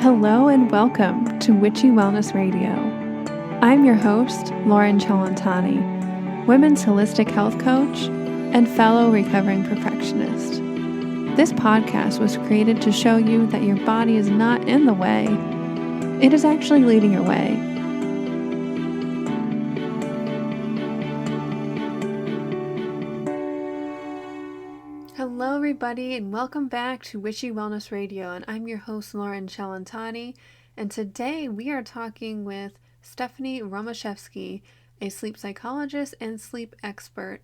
Hello and welcome to Witchy Wellness Radio. I'm your host, Loren Cellentani, women's holistic health coach and fellow recovering perfectionist. This podcast was created to show you that your body is not in the way, it is actually leading your way. Hello everybody and welcome back to Witchy Wellness Radio, and I'm your host Loren Cellentani, and today we are talking with Stephanie Romiszewski, a sleep psychologist and sleep expert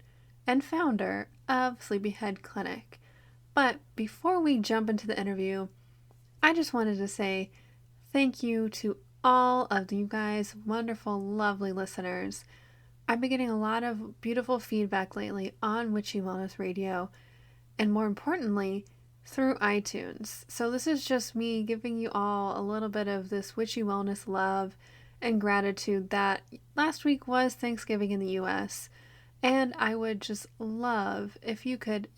and founder of Sleepyhead Clinic. But before we jump into the interview, I just wanted to say thank you to all of you guys, wonderful, lovely listeners. I've been getting a lot of beautiful feedback lately on Witchy Wellness Radio, and more importantly, through iTunes. So this is just me giving you all a little bit of this witchy wellness love and gratitude that last week was Thanksgiving in the US. And I would just love if you could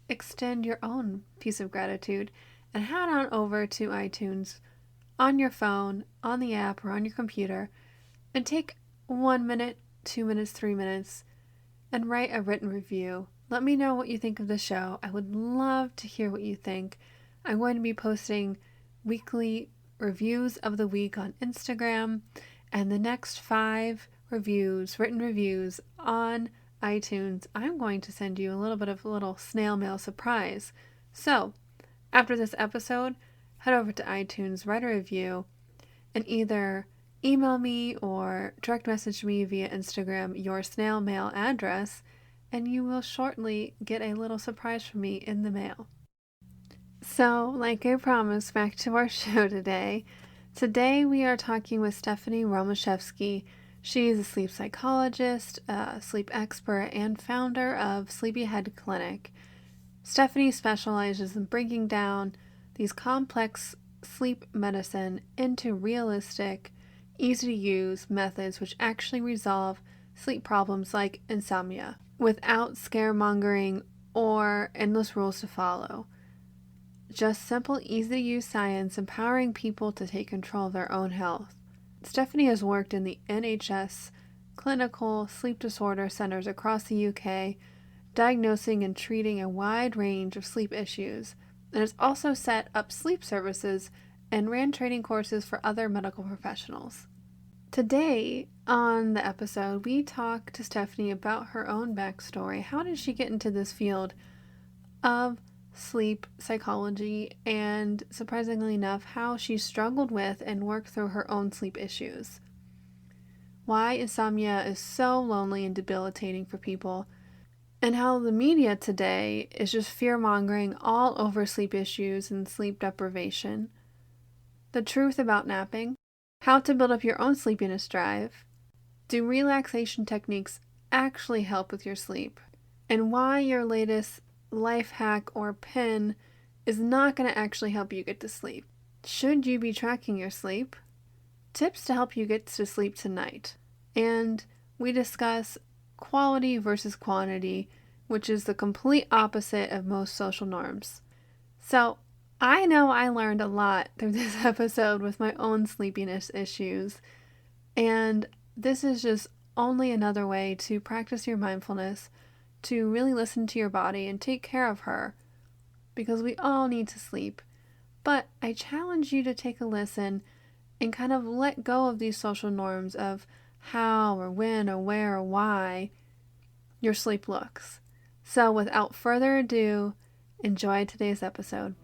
extend your own piece of gratitude and head on over to iTunes on your phone, on the app, or on your computer and take 1 minute, 2 minutes, 3 minutes and write a written review. Let me know what you think of the show. I would love to hear what you think. I'm going to be posting weekly reviews of the week on Instagram, and the next 5 reviews, written reviews on iTunes, I'm going to send you a little bit of a little snail mail surprise. So, after this episode, head over to iTunes, write a review, and either email me or direct message me via Instagram your snail mail address, and you will shortly get a little surprise from me in the mail. So, like I promised, back to our show today. Today we are talking with Stephanie Romiszewski. She is a sleep psychologist, a sleep expert, and founder of Sleepyhead Clinic. Stephanie specializes in breaking down these complex sleep medicine into realistic, easy-to-use methods which actually resolve sleep problems like insomnia, without scaremongering or endless rules to follow. Just simple, easy-to-use science empowering people to take control of their own health. Stephanie has worked in the NHS clinical sleep disorder centers across the UK, diagnosing and treating a wide range of sleep issues, and has also set up sleep services and ran training courses for other medical professionals. Today, on the episode, we talk to Stephanie about her own backstory. How did she get into this field of sleep psychology, and surprisingly enough, how she struggled with and worked through her own sleep issues. Why insomnia is so lonely and debilitating for people, and how the media today is just fear-mongering all over sleep issues and sleep deprivation. The truth about napping. How to build up your own sleepiness drive. Do relaxation techniques actually help with your sleep? And why your latest life hack or pin is not going to actually help you get to sleep. Should you be tracking your sleep? Tips to help you get to sleep tonight. And we discuss quality versus quantity, which is the complete opposite of most social norms. So, I know I learned a lot through this episode with my own sleepiness issues, and this is just only another way to practice your mindfulness, to really listen to your body and take care of her, because we all need to sleep. But I challenge you to take a listen and kind of let go of these social norms of how or when or where or why your sleep looks. So without further ado, enjoy today's episode.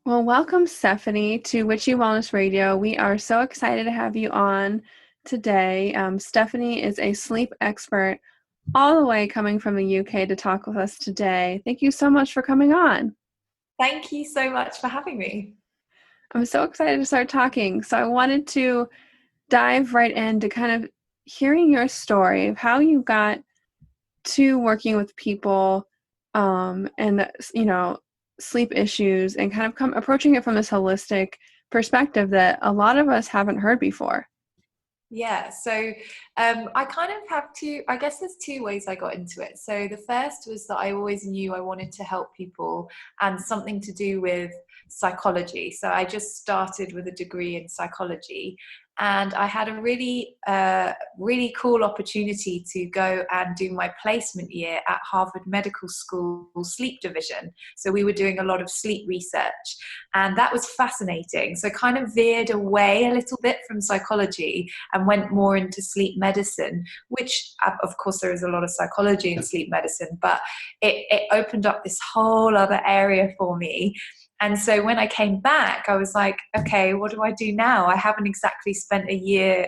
Well, welcome, Stephanie, to Witchy Wellness Radio. We are so excited to have you on today. Stephanie is a sleep expert all the way coming from the UK to talk with us today. Thank you so much for coming on. Thank you so much for having me. I'm so excited to start talking. So I wanted to dive right into kind of hearing your story of how you got to working with people and sleep issues, and kind of approaching it from this holistic perspective that a lot of us haven't heard before. Yeah, so I kind of have two, I guess there's two ways I got into it. So the first was that I always knew I wanted to help people and something to do with psychology. So I just started with a degree in psychology, and I had a really cool opportunity to go and do my placement year at Harvard Medical School Sleep Division. So we were doing a lot of sleep research, and that was fascinating. So kind of veered away a little bit from psychology and went more into sleep medicine, which of course there is a lot of psychology in sleep medicine, but it opened up this whole other area for me. And so when I came back, I was like, okay, what do I do now? I haven't exactly spent a year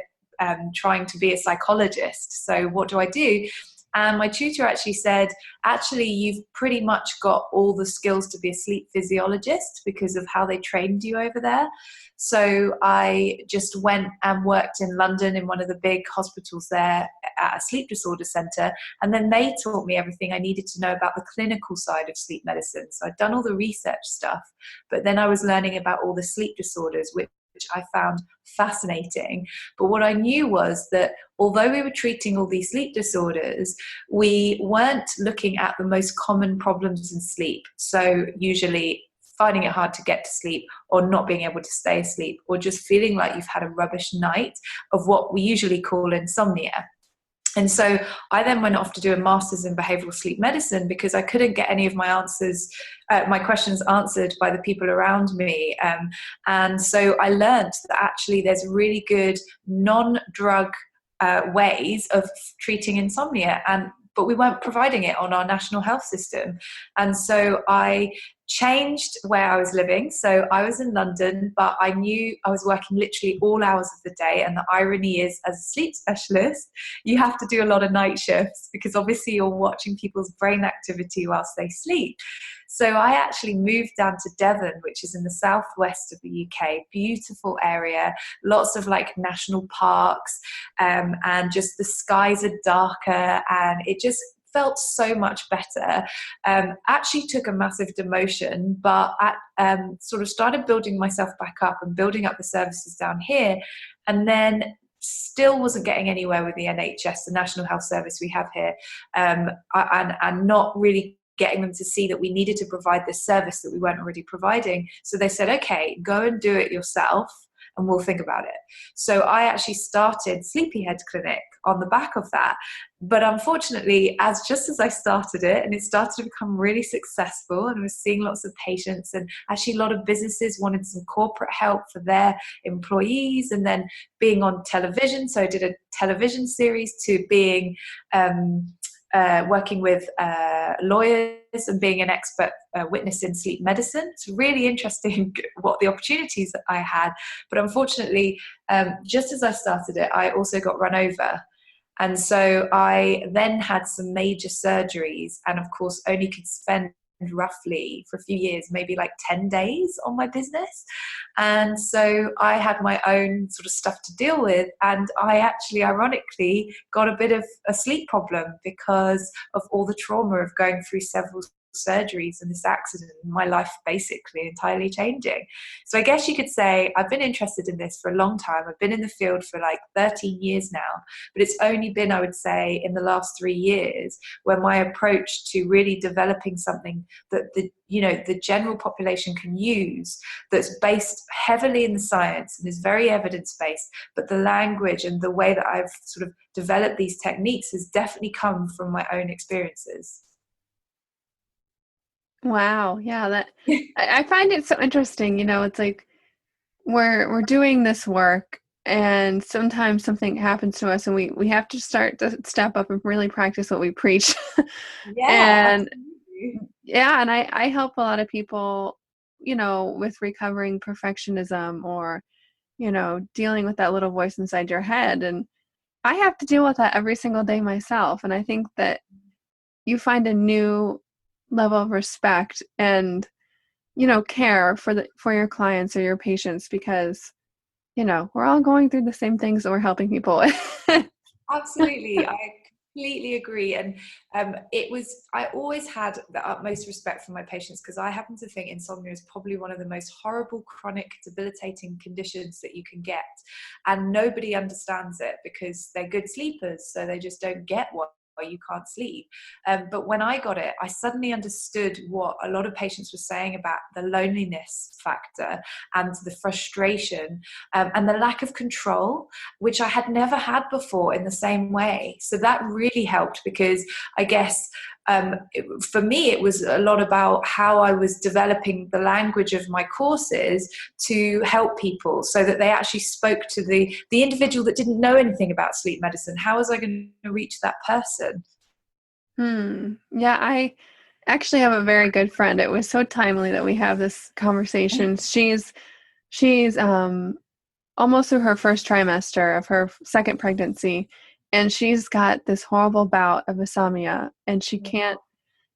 trying to be a psychologist. So what do I do? And my tutor actually said, actually, you've pretty much got all the skills to be a sleep physiologist because of how they trained you over there. So I just went and worked in London in one of the big hospitals there at a sleep disorder centre. And then they taught me everything I needed to know about the clinical side of sleep medicine. So I'd done all the research stuff, but then I was learning about all the sleep disorders, which I found fascinating. But what I knew was that although we were treating all these sleep disorders, we weren't looking at the most common problems in sleep. So usually finding it hard to get to sleep, or not being able to stay asleep, or just feeling like you've had a rubbish night, of what we usually call insomnia. And so I then went off to do a master's in behavioral sleep medicine because I couldn't get any of my questions answered by the people around me. And so I learned that actually there's really good non-drug ways of treating insomnia, but we weren't providing it on our national health system. And so I changed where I was living. So I was in London, but I knew I was working literally all hours of the day. And the irony is, as a sleep specialist, you have to do a lot of night shifts because obviously you're watching people's brain activity whilst they sleep. So I actually moved down to Devon, which is in the southwest of the UK, beautiful area, lots of like national parks, and just the skies are darker, and it just felt so much better. Actually took a massive demotion, but I sort of started building myself back up and building up the services down here, and then still wasn't getting anywhere with the NHS, the National Health Service we have here, and not really getting them to see that we needed to provide this service that we weren't already providing. So they said, okay, go and do it yourself and we'll think about it. So I actually started Sleepyhead Clinic on the back of that. But unfortunately, just as I started it, and it started to become really successful, and I was seeing lots of patients, and actually a lot of businesses wanted some corporate help for their employees, and then being on television. So I did a television series, to being working with lawyers and being an expert witness in sleep medicine. It's really interesting what the opportunities that I had. But unfortunately, just as I started it, I also got run over. And so I then had some major surgeries, and of course only could spend roughly for a few years, maybe like 10 days on my business. And so I had my own sort of stuff to deal with. And I actually, ironically, got a bit of a sleep problem because of all the trauma of going through several surgeries and this accident, and my life basically entirely changing. So I guess you could say I've been interested in this for a long time. I've been in the field for like 13 years now, but it's only been, I would say, in the last 3 years where my approach to really developing something that the general population can use, that's based heavily in the science and is very evidence-based, but the language and the way that I've sort of developed these techniques has definitely come from my own experiences. Wow. Yeah, I find it so interesting. It's like we're doing this work, and sometimes something happens to us, and we have to start to step up and really practice what we preach. Yeah, And absolutely. yeah, and I help a lot of people, with recovering perfectionism, or dealing with that little voice inside your head. And I have to deal with that every single day myself. And I think that you find a new level of respect and, care for your clients or your patients, because, we're all going through the same things that we're helping people with. Absolutely. completely agree. And I always had the utmost respect for my patients, because I happen to think insomnia is probably one of the most horrible, chronic, debilitating conditions that you can get. And nobody understands it because they're good sleepers, so they just don't get why you can't sleep. But when I got it, I suddenly understood what a lot of patients were saying about the loneliness factor and the frustration, and the lack of control, which I had never had before in the same way. So that really helped, because I guess for me, it was a lot about how I was developing the language of my courses to help people, so that they actually spoke to the individual that didn't know anything about sleep medicine. How was I going to reach that person? Yeah, I actually have a very good friend. It was so timely that we have this conversation. She's almost through her first trimester of her second pregnancy, and she's got this horrible bout of insomnia, and she can't.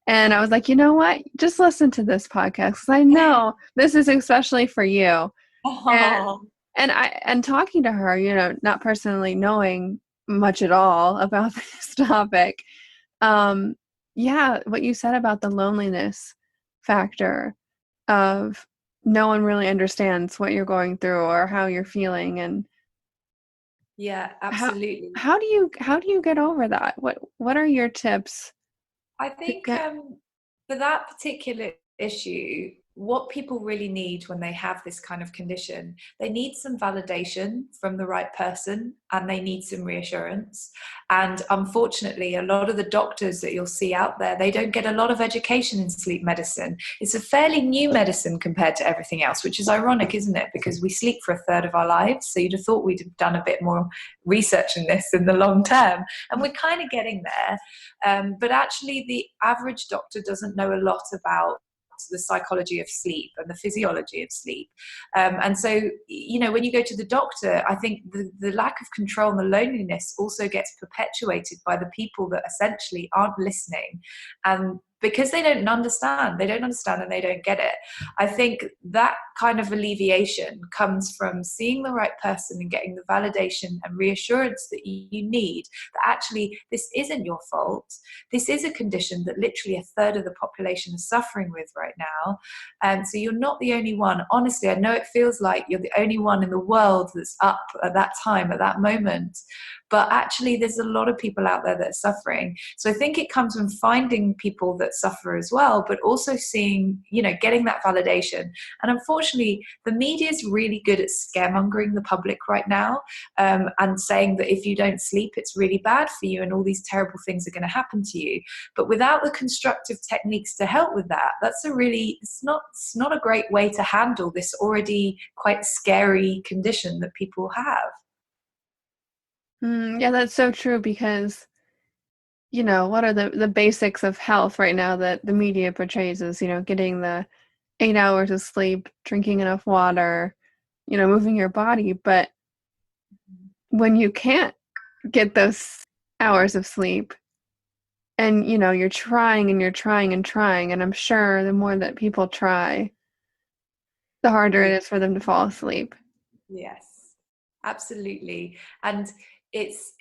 And I was like, you know what? Just listen to this podcast, because I know this is especially for you. And Oh, and talking to her, not personally knowing much at all about this topic. Yeah, what you said about the loneliness factor of no one really understands what you're going through or how you're feeling, and yeah, how absolutely. how do you get over that? What are your tips I to think get? for that particular issue, what people really need when they have this kind of condition, they need some validation from the right person, and they need some reassurance. And unfortunately, a lot of the doctors that you'll see out there, they don't get a lot of education in sleep medicine. It's a fairly new medicine compared to everything else, which is ironic, isn't it? Because we sleep for a third of our lives. So you'd have thought we'd have done a bit more research in this in the long term. And we're kind of getting there. But actually, the average doctor doesn't know a lot about the psychology of sleep and the physiology of sleep. And so, when you go to the doctor, I think the lack of control and the loneliness also gets perpetuated by the people that essentially aren't listening. And because they don't understand and they don't get it. I think that kind of alleviation comes from seeing the right person and getting the validation and reassurance that you need, that actually this isn't your fault. This is a condition that literally a third of the population is suffering with right now. And so you're not the only one. Honestly, I know it feels like you're the only one in the world that's up at that time, at that moment. But actually, there's a lot of people out there that are suffering. So I think it comes from finding people that suffer as well, but also seeing, getting that validation. And unfortunately, the media is really good at scaremongering the public right now, and saying that if you don't sleep, it's really bad for you and all these terrible things are going to happen to you. But without the constructive techniques to help with that, it's not a great way to handle this already quite scary condition that people have. Yeah, that's so true, because what are the basics of health right now that the media portrays as, getting the 8 hours of sleep, drinking enough water, moving your body. But when you can't get those hours of sleep, and you're trying and you're trying and trying, and I'm sure the more that people try, the harder it is for them to fall asleep. Yes, absolutely. And it's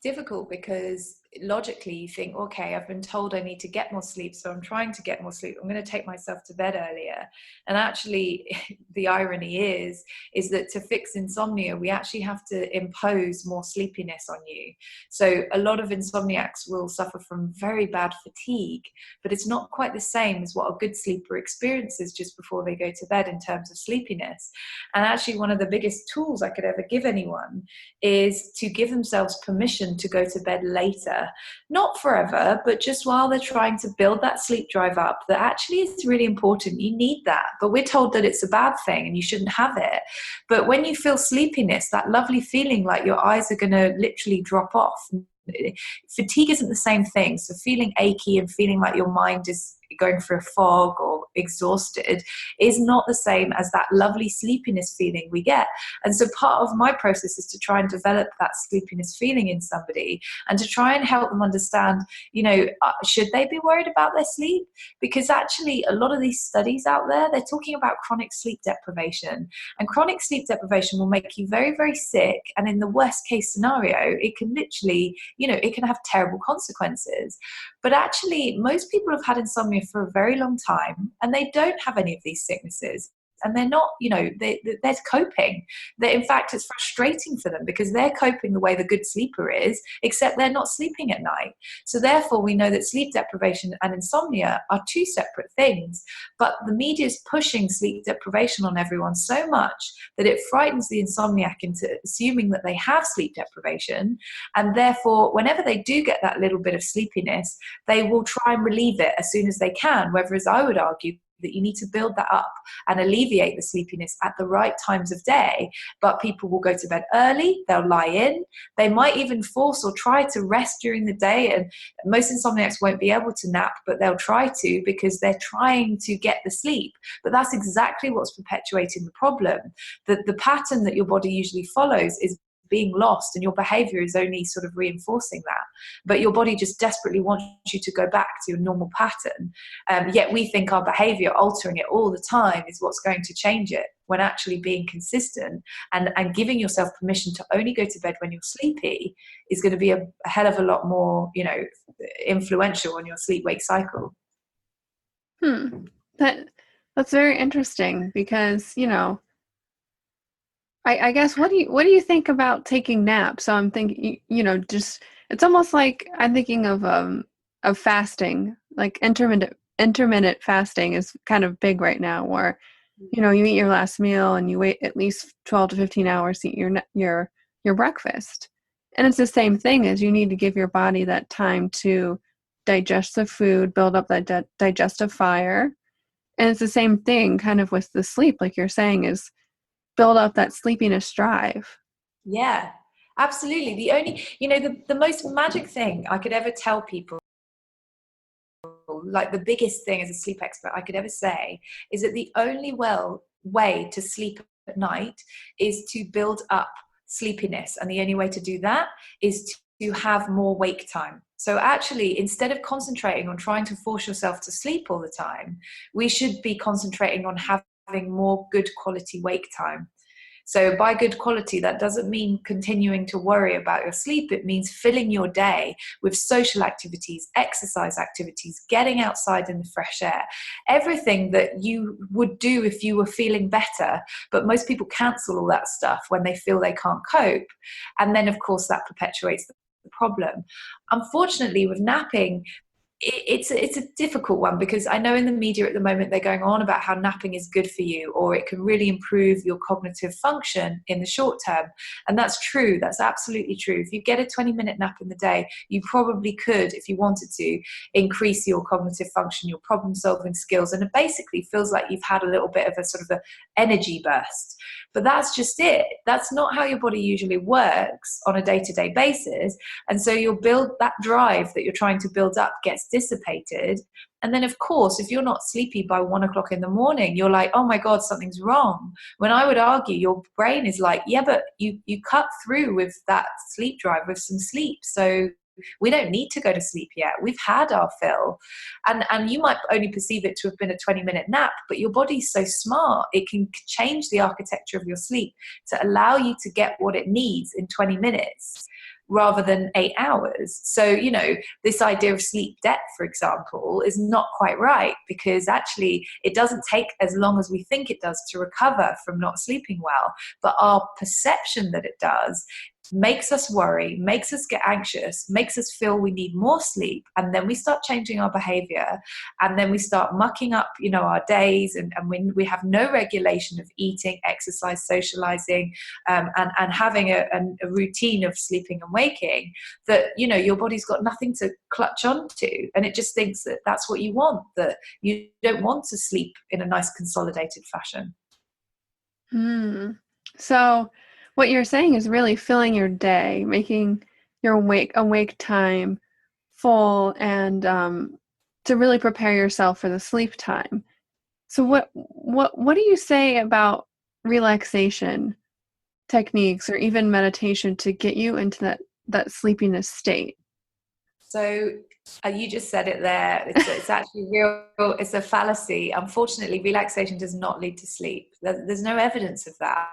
difficult because logically you think, okay, I've been told I need to get more sleep, so I'm trying to get more sleep. I'm going to take myself to bed earlier. And actually, the irony is that to fix insomnia, we actually have to impose more sleepiness on you. So a lot of insomniacs will suffer from very bad fatigue, but it's not quite the same as what a good sleeper experiences just before they go to bed in terms of sleepiness. And actually, one of the biggest tools I could ever give anyone is to give themselves permission to go to bed later. Not forever, but just while they're trying to build that sleep drive up, that actually is really important. You need that. But we're told that it's a bad thing and you shouldn't have it. But when you feel sleepiness, that lovely feeling like your eyes are going to literally drop off. Fatigue isn't the same thing. So feeling achy and feeling like your mind is going through a fog or exhausted is not the same as that lovely sleepiness feeling we get. And so part of my process is to try and develop that sleepiness feeling in somebody and to try and help them understand, should they be worried about their sleep? Because actually a lot of these studies out there, they're talking about chronic sleep deprivation, and chronic sleep deprivation will make you very, very sick. And in the worst case scenario, it can literally, it can have terrible consequences. But actually, most people have had insomnia for a very long time and they don't have any of these sicknesses. And they're not, they're coping. In fact, it's frustrating for them because they're coping the way the good sleeper is, except they're not sleeping at night. So therefore, we know that sleep deprivation and insomnia are two separate things. But the media is pushing sleep deprivation on everyone so much that it frightens the insomniac into assuming that they have sleep deprivation. And therefore, whenever they do get that little bit of sleepiness, they will try and relieve it as soon as they can. Whereas I would argue that you need to build that up and alleviate the sleepiness at the right times of day. But people will go to bed early, they'll lie in, they might even force or try to rest during the day. And most insomniacs won't be able to nap, but they'll try to because they're trying to get the sleep. But that's exactly what's perpetuating the problem. The pattern that your body usually follows is being lost, and your behavior is only sort of reinforcing that. But your body just desperately wants you to go back to your normal pattern. Yet we think our behavior, altering it all the time, is what's going to change it, when actually being consistent and giving yourself permission to only go to bed when you're sleepy is going to be a hell of a lot more, influential on your sleep-wake cycle. That's very interesting because, I guess what do you think about taking naps? So I'm thinking, just it's almost like I'm thinking of fasting, like intermittent fasting is kind of big right now, where you eat your last meal and you wait at least 12 to 15 hours to eat your breakfast. And it's the same thing, as you need to give your body that time to digest the food, build up that digestive fire. And it's the same thing kind of with the sleep, like you're saying, is build up that sleepiness drive. Yeah, absolutely. The only, the most magic thing I could ever tell people, like the biggest thing as a sleep expert I could ever say, is that the only way to sleep at night is to build up sleepiness. And the only way to do that is to have more wake time. So actually, instead of concentrating on trying to force yourself to sleep all the time, we should be concentrating on having more good quality wake time. So by good quality, that doesn't mean continuing to worry about your sleep. It means filling your day with social activities, exercise activities, getting outside in the fresh air, everything that you would do if you were feeling better. But most people cancel all that stuff when they feel they can't cope. And then, of course, that perpetuates the problem. Unfortunately, with napping, it's a difficult one, because I know in the media at the moment they're going on about how napping is good for you, or it can really improve your cognitive function in the short term. And that's true. That's absolutely true. If you get a 20-minute nap in the day, you probably could, if you wanted to, increase your cognitive function, your problem solving skills. And it basically feels like you've had a little bit of a sort of an energy burst. But that's just it. That's not how your body usually works on a day-to-day basis. And so you'll build that drive that you're trying to build up gets dissipated. And then, of course, if you're not sleepy by 1 o'clock in the morning, you're like, oh my God, something's wrong. When I would argue, your brain is like, yeah, but you cut through with that sleep drive with some sleep. So we don't need to go to sleep yet. We've had our fill. And you might only perceive it to have been a 20-minute nap, but your body's so smart, it can change the architecture of your sleep to allow you to get what it needs in 20 minutes rather than 8 hours. So, this idea of sleep debt, for example, is not quite right, because actually it doesn't take as long as we think it does to recover from not sleeping well. But our perception that it does makes us worry, makes us get anxious, makes us feel we need more sleep. And then we start changing our behavior, and then we start mucking up, our days, and when we have no regulation of eating, exercise, socializing, and having a routine of sleeping and waking, that, your body's got nothing to clutch onto. And it just thinks that that's what you want, that you don't want to sleep in a nice consolidated fashion. So what you're saying is really filling your day, making your awake time full, and to really prepare yourself for the sleep time. So what do you say about relaxation techniques or even meditation to get you into that sleepiness state? So you just said it there. It's actually real. It's a fallacy. Unfortunately, relaxation does not lead to sleep. There's no evidence of that.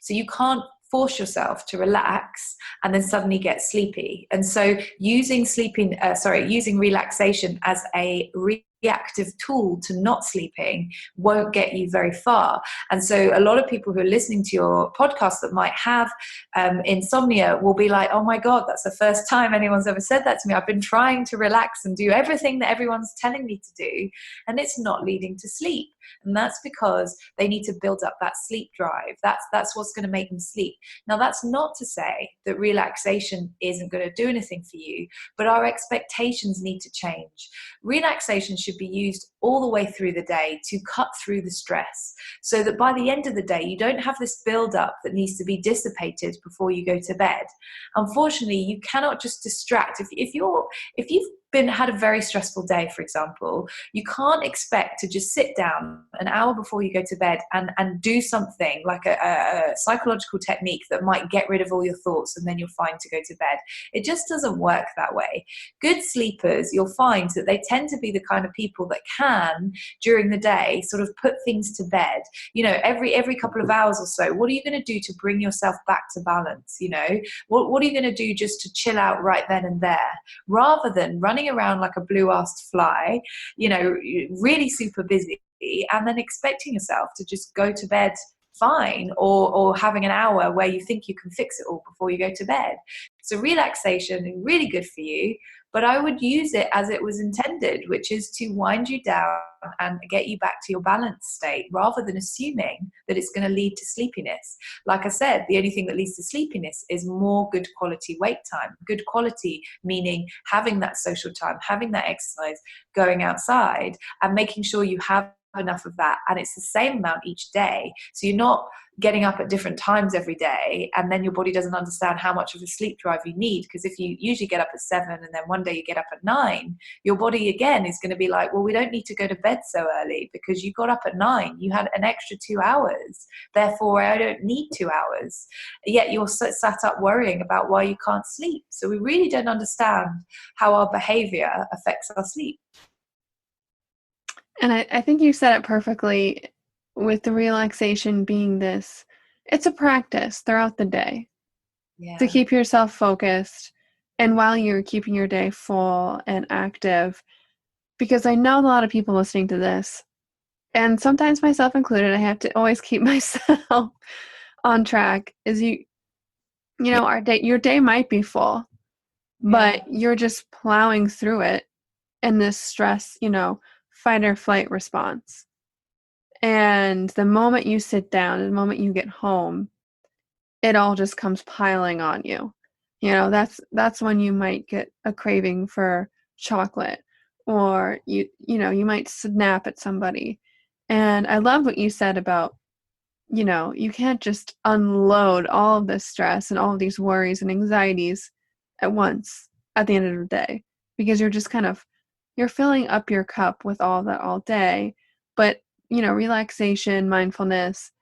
So you can't force yourself to relax and then suddenly get sleepy. And so using relaxation as a reactive tool to not sleeping won't get you very far. And so a lot of people who are listening to your podcast that might have insomnia will be like, oh my God, that's the first time anyone's ever said that to me. I've been trying to relax and do everything that everyone's telling me to do, and it's not leading to sleep. And that's because they need to build up that sleep drive. That's what's going to make them sleep. Now, that's not to say that relaxation isn't going to do anything for you, but our expectations need to change. Relaxation should be used all the way through the day to cut through the stress, so that by the end of the day, you don't have this build up that needs to be dissipated before you go to bed. Unfortunately, you cannot just distract. If you've had a very stressful day, for example, you can't expect to just sit down an hour before you go to bed and do something like a psychological technique that might get rid of all your thoughts and then you're fine to go to bed. It just doesn't work that way. Good sleepers, you'll find that they tend to be the kind of people that can, during the day, sort of put things to bed. Every couple of hours or so, what are you going to do to bring yourself back to balance? What are you going to do just to chill out right then and there, rather than running around like a blue-assed fly, really super busy, and then expecting yourself to just go to bed fine, or having an hour where you think you can fix it all before you go to bed. So relaxation is really good for you, but I would use it as it was intended, which is to wind you down and get you back to your balanced state, rather than assuming that it's going to lead to sleepiness. Like I said, the only thing that leads to sleepiness is more good quality wake time. Good quality meaning having that social time, having that exercise, going outside, and making sure you have enough of that, and it's the same amount each day. So you're not getting up at different times every day, and then your body doesn't understand how much of a sleep drive you need. Because if you usually get up at 7 and then one day you get up at 9, your body again is going to be like, well, we don't need to go to bed so early because you got up at 9, you had an extra 2 hours, therefore I don't need 2 hours. Yet you're sat up worrying about why you can't sleep. So we really don't understand how our behavior affects our sleep. And I think you said it perfectly, with the relaxation being this, it's a practice throughout the day to keep yourself focused, and while you're keeping your day full and active. Because I know a lot of people listening to this, and sometimes myself included, I have to always keep myself on track, is your day might be full, but you're just plowing through it in this stress, fight or flight response. And the moment you sit down, the moment you get home, it all just comes piling on you. That's when you might get a craving for chocolate, or you might snap at somebody. And I love what you said about, you can't just unload all of this stress and all of these worries and anxieties at once at the end of the day, because you're just you're filling up your cup with all that all day. But relaxation, mindfulness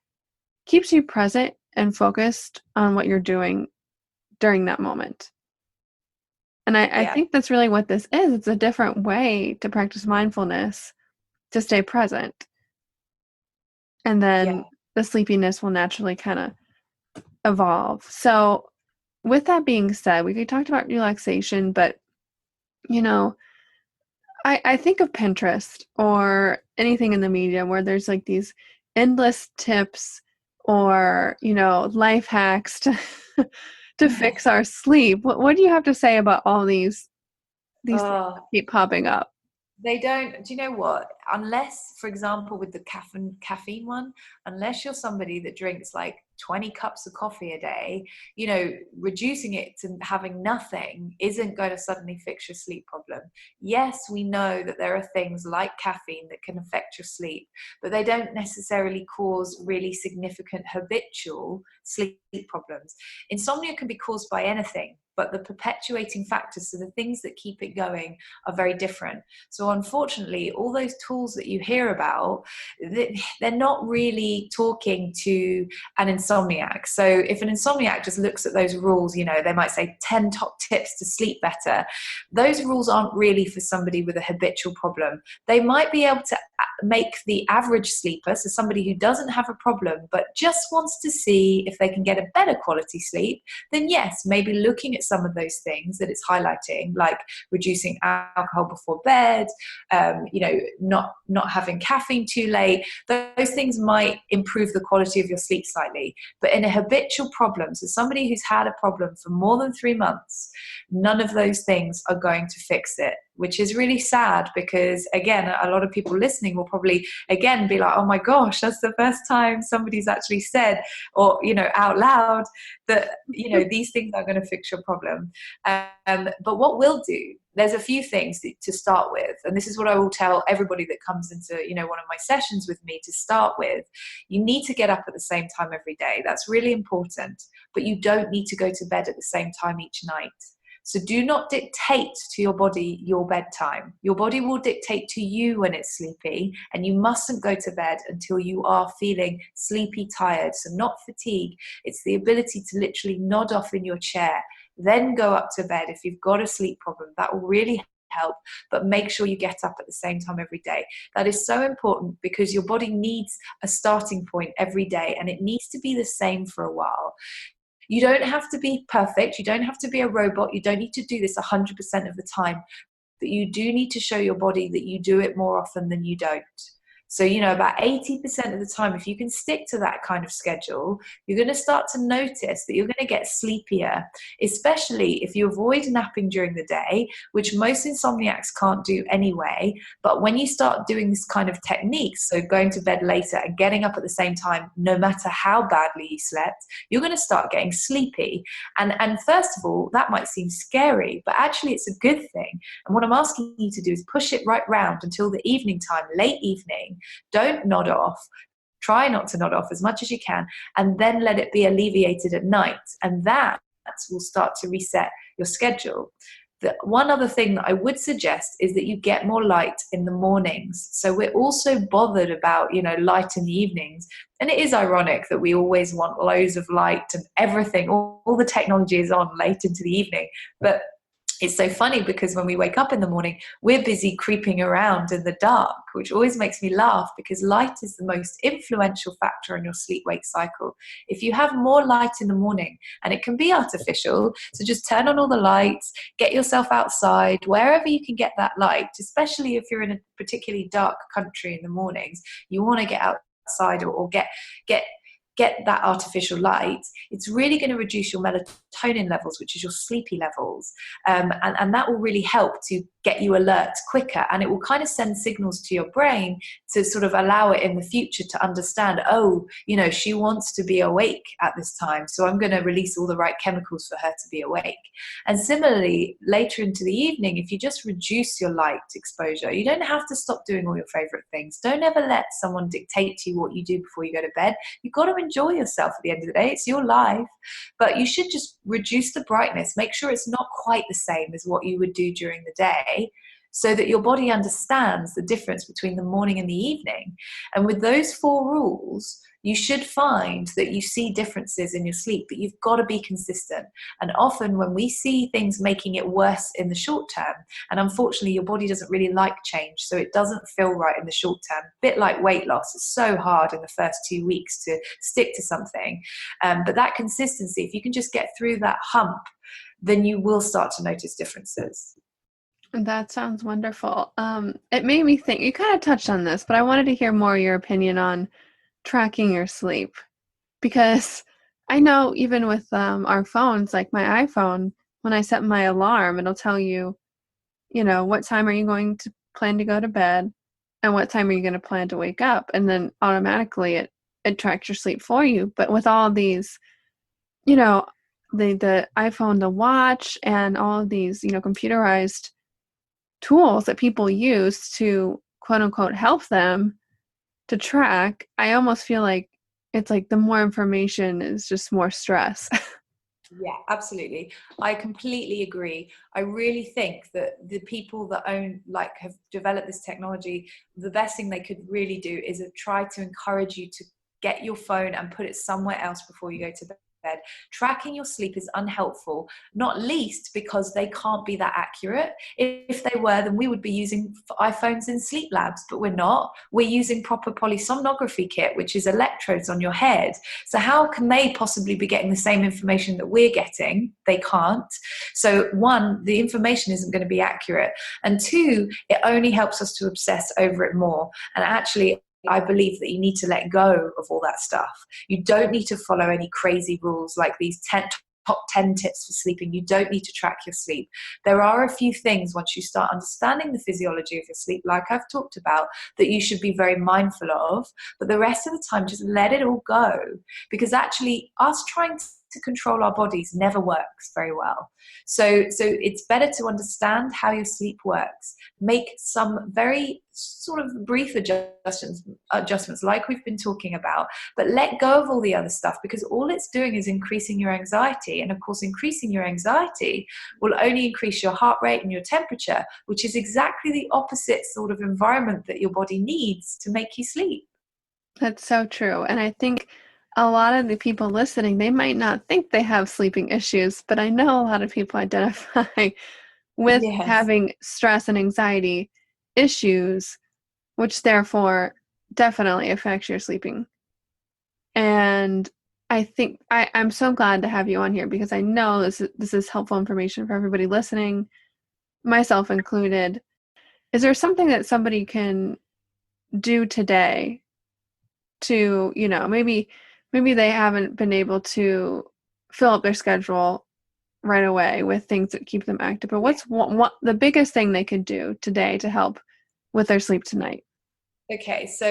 keeps you present and focused on what you're doing during that moment. And I think that's really what this is. It's a different way to practice mindfulness, to stay present. And then the sleepiness will naturally kind of evolve. So with that being said, we talked about relaxation, but I think of Pinterest or anything in the media where there's like these endless tips or, life hacks to fix our sleep. What do you have to say about all these things that keep popping up? They don't. Do you know what? Unless, for example, with the caffeine one, unless you're somebody that drinks like 20 cups of coffee a day, reducing it to having nothing isn't going to suddenly fix your sleep problem. Yes, we know that there are things like caffeine that can affect your sleep, but they don't necessarily cause really significant habitual sleep problems. Insomnia can be caused by anything. but the perpetuating factors, so the things that keep it going, are very different. So unfortunately, all those tools that you hear about, they're not really talking to an insomniac. So if an insomniac just looks at those rules, they might say 10 top tips to sleep better. Those rules aren't really for somebody with a habitual problem. They might be able to make the average sleeper, so somebody who doesn't have a problem but just wants to see if they can get a better quality sleep, then yes, maybe looking at some of those things that it's highlighting, like reducing alcohol before bed, not having caffeine too late. Those things might improve the quality of your sleep slightly. But in a habitual problem, so somebody who's had a problem for more than 3 months, none of those things are going to fix it, which is really sad, because again, a lot of people listening will probably again be like, oh my gosh, that's the first time somebody's actually said, or out loud, that these things are going to fix your problem. But what we'll do, there's a few things to start with, and this is what I will tell everybody that comes into one of my sessions with me to start with. You need to get up at the same time every day. That's really important, but you don't need to go to bed at the same time each night. So do not dictate to your body your bedtime. Your body will dictate to you when it's sleepy, and you mustn't go to bed until you are feeling sleepy, tired. So not fatigue. It's the ability to literally nod off in your chair, then go up to bed. If you've got a sleep problem, that will really help, but make sure you get up at the same time every day. That is so important, because your body needs a starting point every day, and it needs to be the same for a while. You don't have to be perfect. You don't have to be a robot. You don't need to do this 100% of the time, but you do need to show your body that you do it more often than you don't. So, about 80% of the time, if you can stick to that kind of schedule, you're going to start to notice that you're going to get sleepier, especially if you avoid napping during the day, which most insomniacs can't do anyway. But when you start doing this kind of techniques, so going to bed later and getting up at the same time, no matter how badly you slept, you're going to start getting sleepy. And first of all, that might seem scary, but actually it's a good thing. And what I'm asking you to do is push it right round until the evening time, late evening. Don't nod off. Try not to nod off as much as you can, and then let it be alleviated at night. And that will start to reset your schedule. The one other thing that I would suggest is that you get more light in the mornings. So we're also bothered about, light in the evenings. And it is ironic that we always want loads of light and everything. All the technology is on late into the evening. But it's so funny, because when we wake up in the morning, we're busy creeping around in the dark, which always makes me laugh, because light is the most influential factor in your sleep-wake cycle. If you have more light in the morning, and it can be artificial, so just turn on all the lights, get yourself outside, wherever you can get that light, especially if you're in a particularly dark country in the mornings, you want to get outside or get that artificial light. It's really going to reduce your melatonin levels, which is your sleepy levels. And that will really help to get you alert quicker. And it will kind of send signals to your brain to sort of allow it in the future to understand, she wants to be awake at this time, so I'm going to release all the right chemicals for her to be awake. And similarly, later into the evening, if you just reduce your light exposure, you don't have to stop doing all your favorite things. Don't ever let someone dictate to you what you do before you go to bed. You've got to enjoy yourself at the end of the day. It's your life, but you should just reduce the brightness. Make sure it's not quite the same as what you would do during the day, so that your body understands the difference between the morning and the evening. And with those 4 rules, you should find that you see differences in your sleep, but you've got to be consistent. And often when we see things making it worse in the short term, and unfortunately your body doesn't really like change, so it doesn't feel right in the short term, a bit like weight loss. It's so hard in the first 2 weeks to stick to something. But that consistency, if you can just get through that hump, then you will start to notice differences. That sounds wonderful. It made me think, you kind of touched on this, but I wanted to hear more your opinion on tracking your sleep, because I know even with our phones, like my iPhone, when I set my alarm, it'll tell you, what time are you going to plan to go to bed, and what time are you going to plan to wake up, and then automatically it tracks your sleep for you. But with all these, the iPhone, the watch, and all of these, computerized tools that people use to quote unquote help them to track, I almost feel like it's like the more information is just more stress. Yeah, absolutely. I completely agree. I really think that the people that have developed this technology, the best thing they could really do is try to encourage you to get your phone and put it somewhere else before you go to bed. Tracking your sleep is unhelpful, not least because they can't be that accurate. If they were, then we would be using iPhones in sleep labs, but we're not. We're using proper polysomnography kit, which is electrodes on your head. So how can they possibly be getting the same information that we're getting? They can't. So one, the information isn't going to be accurate. And two, it only helps us to obsess over it more. And actually, I believe that you need to let go of all that stuff. You don't need to follow any crazy rules like these top 10 tips for sleeping. You don't need to track your sleep. There are a few things once you start understanding the physiology of your sleep, like I've talked about, that you should be very mindful of. But the rest of the time, just let it all go. Because actually, us trying to control our bodies never works very well. So it's better to understand how your sleep works. Make some very sort of brief adjustments like we've been talking about, but let go of all the other stuff, because all it's doing is increasing your anxiety. And of course, increasing your anxiety will only increase your heart rate and your temperature, which is exactly the opposite sort of environment that your body needs to make you sleep. That's so true. And I think a lot of the people listening, they might not think they have sleeping issues, but I know a lot of people identify with Yes. having stress and anxiety issues, which therefore definitely affects your sleeping. And I think I'm so glad to have you on here, because I know this is helpful information for everybody listening, myself included. Is there something that somebody can do today to, maybe they haven't been able to fill up their schedule right away with things that keep them active, but what's what the biggest thing they could do today to help with their sleep tonight? Okay, so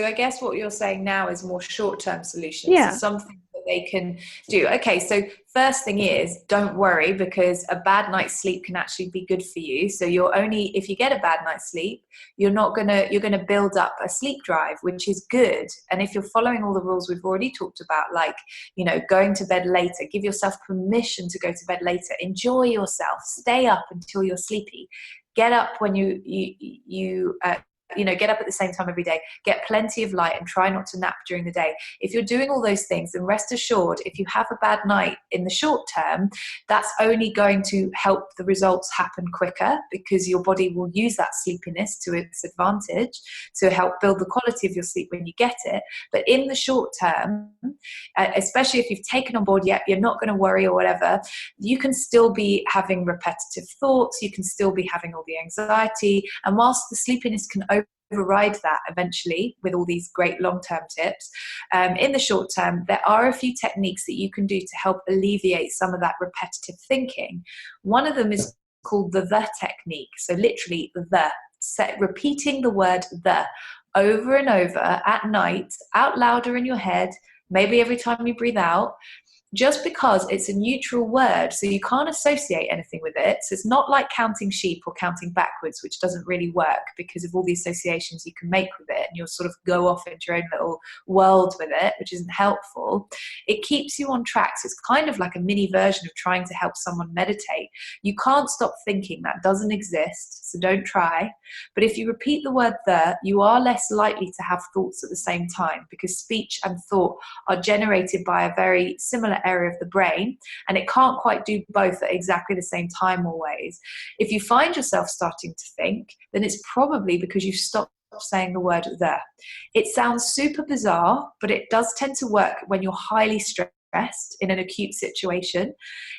I guess what you're saying now is more short-term solutions, so Yeah. something that they can do. Okay, so first thing is, don't worry, because a bad night's sleep can actually be good for you. So if you get a bad night's sleep, you're gonna build up a sleep drive, which is good. And if you're following all the rules we've already talked about, like, going to bed later, give yourself permission to go to bed later, enjoy yourself, stay up until you're sleepy, get up when get up at the same time every day, get plenty of light, and try not to nap during the day. If you're doing all those things, then rest assured, if you have a bad night in the short term, that's only going to help the results happen quicker, because your body will use that sleepiness to its advantage to help build the quality of your sleep when you get it. But in the short term, especially if you've taken on board, yet you're not going to worry or whatever, you can still be having repetitive thoughts, you can still be having all the anxiety, and whilst the sleepiness can override that eventually with all these great long-term tips, in the short term, there are a few techniques that you can do to help alleviate some of that repetitive thinking. One of them is called the technique. So literally repeating the word the over and over at night, out louder in your head, maybe every time you breathe out, just because it's a neutral word, so you can't associate anything with it. So it's not like counting sheep or counting backwards, which doesn't really work because of all the associations you can make with it, and you'll sort of go off into your own little world with it, which isn't helpful. It keeps you on track, so it's kind of like a mini version of trying to help someone meditate. You can't stop thinking, that doesn't exist, so don't try. But if you repeat the word you are less likely to have thoughts at the same time, because speech and thought are generated by a very similar area of the brain, and it can't quite do both at exactly the same time always. If you find yourself starting to think, then it's probably because you've stopped saying the word the. It sounds super bizarre, but it does tend to work when you're highly stressed in an acute situation.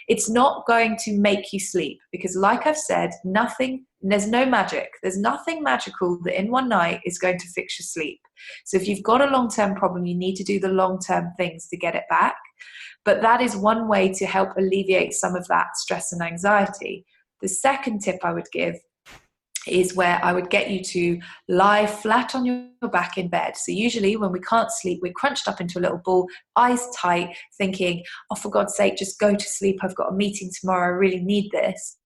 It's not going to make you sleep, because like I've said, there's no magic. There's nothing magical that in one night is going to fix your sleep. So if you've got a long-term problem, you need to do the long-term things to get it back. But that is one way to help alleviate some of that stress and anxiety. The second tip I would give is where I would get you to lie flat on your back in bed. So usually when we can't sleep, we're crunched up into a little ball, eyes tight, thinking, oh, for God's sake, just go to sleep. I've got a meeting tomorrow. I really need this.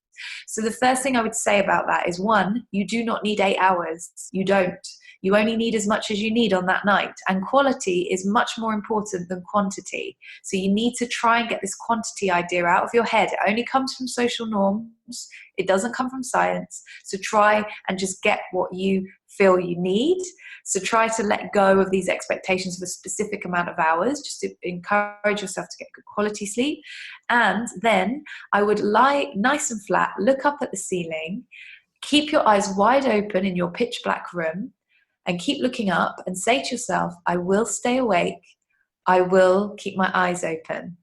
So the first thing I would say about that is, one, you do not need 8 hours. You don't. You only need as much as you need on that night. And quality is much more important than quantity. So you need to try and get this quantity idea out of your head. It only comes from social norms. It doesn't come from science. So try and just get what you feel you need. So try to let go of these expectations of a specific amount of hours, just to encourage yourself to get good quality sleep. And then I would lie nice and flat, look up at the ceiling, keep your eyes wide open in your pitch black room, and keep looking up and say to yourself, I will stay awake. I will keep my eyes open.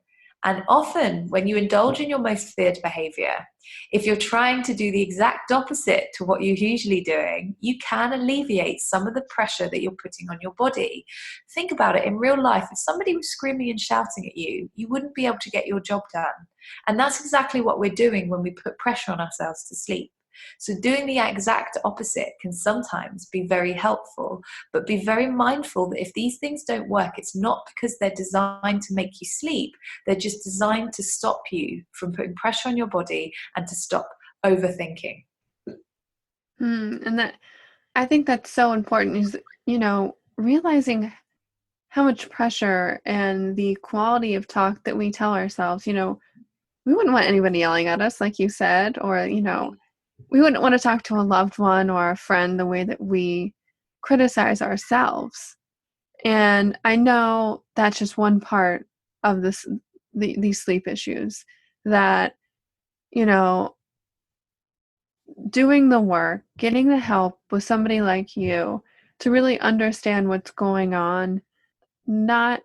And often when you indulge in your most feared behavior, if you're trying to do the exact opposite to what you're usually doing, you can alleviate some of the pressure that you're putting on your body. Think about it in real life. If somebody was screaming and shouting at you, you wouldn't be able to get your job done. And that's exactly what we're doing when we put pressure on ourselves to sleep. So doing the exact opposite can sometimes be very helpful, but be very mindful that if these things don't work, it's not because they're designed to make you sleep. They're just designed to stop you from putting pressure on your body and to stop overthinking. And that, I think that's so important, is, realizing how much pressure and the quality of talk that we tell ourselves. We wouldn't want anybody yelling at us, like you said, or, we wouldn't want to talk to a loved one or a friend the way that we criticize ourselves. And I know that's just one part of these sleep issues, that, doing the work, getting the help with somebody like you to really understand what's going on, not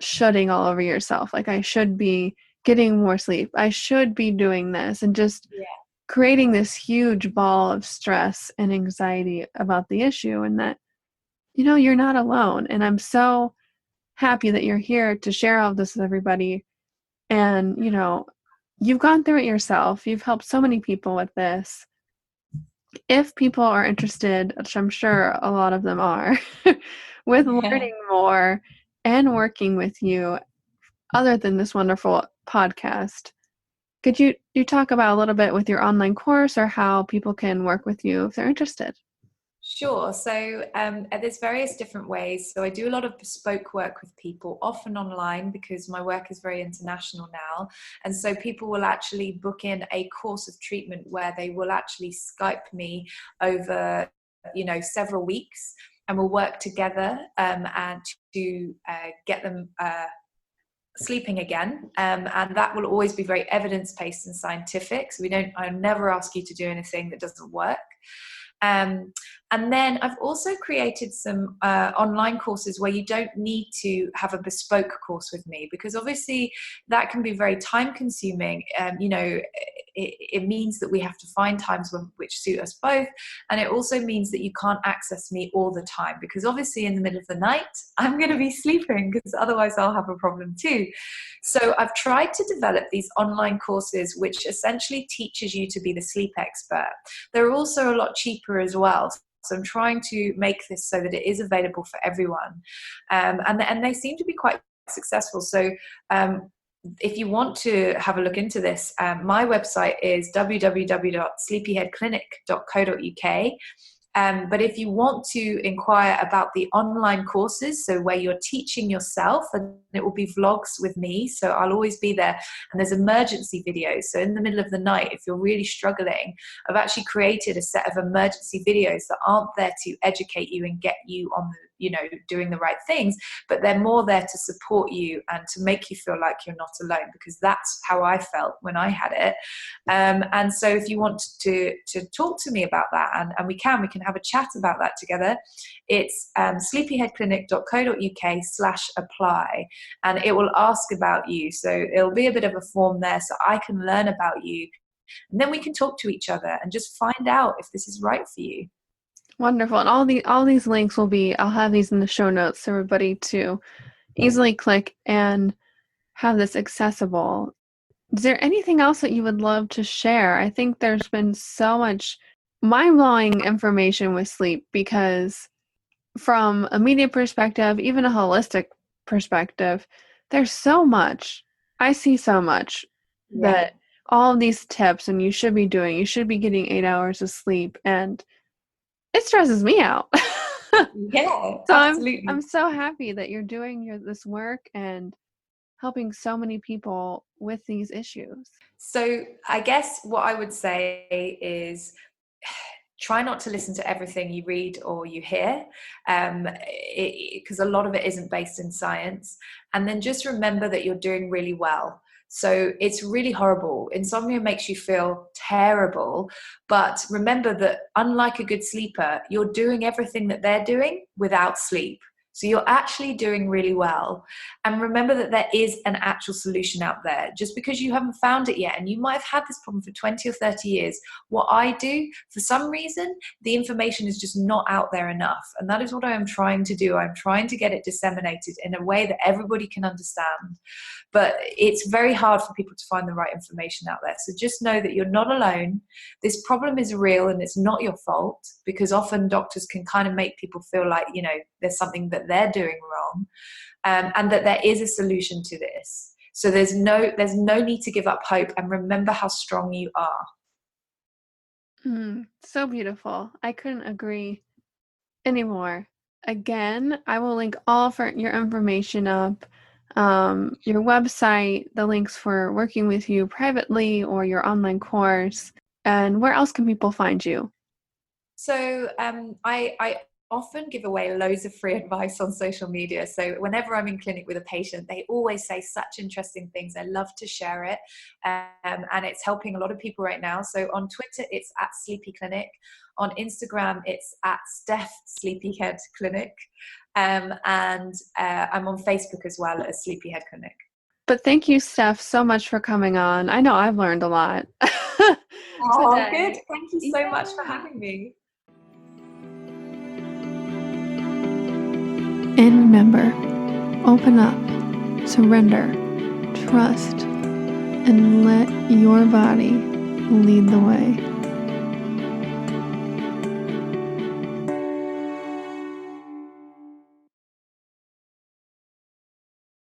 shutting all over yourself. Like, I should be getting more sleep, I should be doing this, and just creating this huge ball of stress and anxiety about the issue. And that, you're not alone. And I'm so happy that you're here to share all of this with everybody. And, you've gone through it yourself. You've helped so many people with this. If people are interested, which I'm sure a lot of them are, with learning more and working with you, other than this wonderful podcast, could you talk about a little bit with your online course, or how people can work with you if they're interested? Sure. So there's various different ways. So I do a lot of bespoke work with people, often online, because my work is very international now. And so people will actually book in a course of treatment where they will actually Skype me over, several weeks, and we'll work together and to get them sleeping again, and that will always be very evidence-based and scientific. So I never ask you to do anything that doesn't work. And then I've also created some online courses where you don't need to have a bespoke course with me, because obviously that can be very time consuming. It means that we have to find times which suit us both. And it also means that you can't access me all the time, because obviously in the middle of the night, I'm going to be sleeping, because otherwise I'll have a problem too. So I've tried to develop these online courses, which essentially teaches you to be the sleep expert. They're also a lot cheaper as well. So I'm trying to make this so that it is available for everyone. And they seem to be quite successful. So if you want to have a look into this, my website is www.sleepyheadclinic.co.uk. But if you want to inquire about the online courses, so where you're teaching yourself, and it will be vlogs with me, so I'll always be there, and there's emergency videos. So in the middle of the night, if you're really struggling, I've actually created a set of emergency videos that aren't there to educate you and get you on the, doing the right things, but they're more there to support you and to make you feel like you're not alone, because that's how I felt when I had it. And so if you want to talk to me about that, and we can have a chat about that together, it's sleepyheadclinic.co.uk/apply, and it will ask about you. So it'll be a bit of a form there so I can learn about you, and then we can talk to each other and just find out if this is right for you. Wonderful. And all these links I'll have these in the show notes for everybody to easily click and have this accessible. Is there anything else that you would love to share? I think there's been so much mind-blowing information with sleep, because from a media perspective, even a holistic perspective, there's so much. I see so much that all of these tips, and you should be getting 8 hours of sleep, and it stresses me out. Yeah, So absolutely. I'm so happy that you're doing this work and helping so many people with these issues. So I guess what I would say is try not to listen to everything you read or you hear, because a lot of it isn't based in science. And then just remember that you're doing really well. So it's really horrible. Insomnia makes you feel terrible. But remember that unlike a good sleeper, you're doing everything that they're doing without sleep. So you're actually doing really well. And remember that there is an actual solution out there. Just because you haven't found it yet, and you might have had this problem for 20 or 30 years, what I do, for some reason, the information is just not out there enough. And that is what I am trying to do. I'm trying to get it disseminated in a way that everybody can understand. But it's very hard for people to find the right information out there. So just know that you're not alone. This problem is real and it's not your fault, because often doctors can kind of make people feel like, there's something that they're doing wrong, and that there is a solution to this. So there's no need to give up hope, and remember how strong you are. So beautiful. I couldn't agree anymore. Again, I will link all for your information up, your website, the links for working with you privately or your online course. And where else can people find you? So I often give away loads of free advice on social media. So whenever I'm in clinic with a patient, they always say such interesting things. I love to share it. And it's helping a lot of people right now. So on Twitter, it's at Sleepy Clinic. On Instagram, it's at Steph Sleepyhead Clinic. And I'm on Facebook as well as Sleepyhead Clinic. But thank you, Steph, so much for coming on. I know I've learned a lot Oh, today. good. Thank you so much for having me. And remember, open up, surrender, trust, and let your body lead the way.